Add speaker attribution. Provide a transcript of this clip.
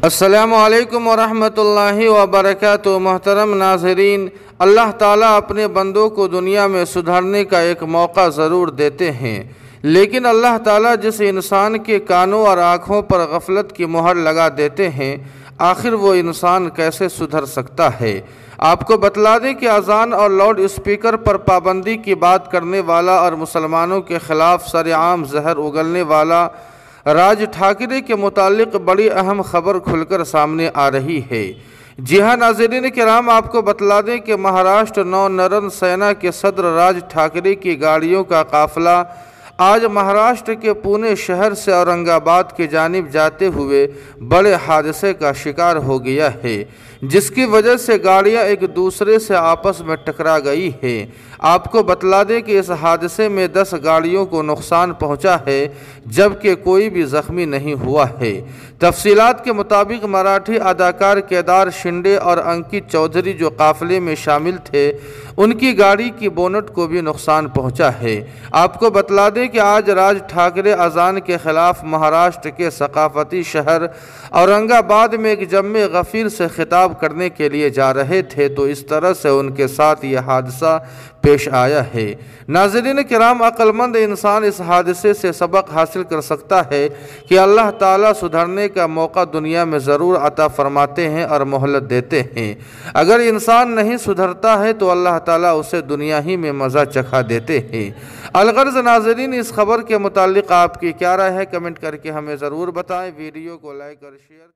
Speaker 1: السلام علیکم ورحمۃ اللہ وبرکاتہ۔ محترم ناظرین، اللہ تعالیٰ اپنے بندوں کو دنیا میں سدھرنے کا ایک موقع ضرور دیتے ہیں، لیکن اللہ تعالیٰ جس انسان کے کانوں اور آنکھوں پر غفلت کی مہر لگا دیتے ہیں، آخر وہ انسان کیسے سدھر سکتا ہے؟ آپ کو بتلا دیں کہ اذان اور لاؤڈ اسپیکر پر پابندی کی بات کرنے والا اور مسلمانوں کے خلاف سرعام زہر اگلنے والا راج ٹھاکرے کے متعلق بڑی اہم خبر کھل کر سامنے آ رہی ہے۔ جی ہاں ناظرین کرام، آپ کو بتلا دیں کہ مہاراشٹر نو نرن سینا کے صدر راج ٹھاکرے کی گاڑیوں کا قافلہ آج مہاراشٹر کے پونے شہر سے اورنگ آباد کی جانب جاتے ہوئے بڑے حادثے کا شکار ہو گیا ہے، جس کی وجہ سے گاڑیاں ایک دوسرے سے آپس میں ٹکرا گئی ہیں۔ آپ کو بتلا دیں کہ اس حادثے میں 10 گاڑیوں کو نقصان پہنچا ہے، جبکہ کوئی بھی زخمی نہیں ہوا ہے۔ تفصیلات کے مطابق مراٹھی اداکار کیدار شنڈے اور انکت چودھری جو قافلے میں شامل تھے، ان کی گاڑی کی بونٹ کو بھی نقصان پہنچا ہے۔ آپ کو بتلا دیں کہ آج راج ٹھاکرے اذان کے خلاف مہاراشٹر کے ثقافتی شہر اورنگ آباد میں ایک جمع غفیر سے خطاب کرنے کے لیے جا رہے تھے، تو اس طرح سے ان کے ساتھ یہ حادثہ پیش آیا ہے۔ ناظرین کرام، عقل مند انسان اس حادثے سے سبق حاصل کر سکتا ہے کہ اللہ تعالیٰ سدھرنے کا موقع دنیا میں ضرور عطا فرماتے ہیں اور مہلت دیتے ہیں۔ اگر انسان نہیں سدھرتا ہے تو اللہ تعالیٰ اسے دنیا ہی میں مزہ چکھا دیتے ہیں۔ الغرض ناظرین، اس خبر کے متعلق آپ کی کیا رائے ہے؟ کمنٹ کر کے ہمیں ضرور بتائیں۔ ویڈیو کو لائک اور شیئر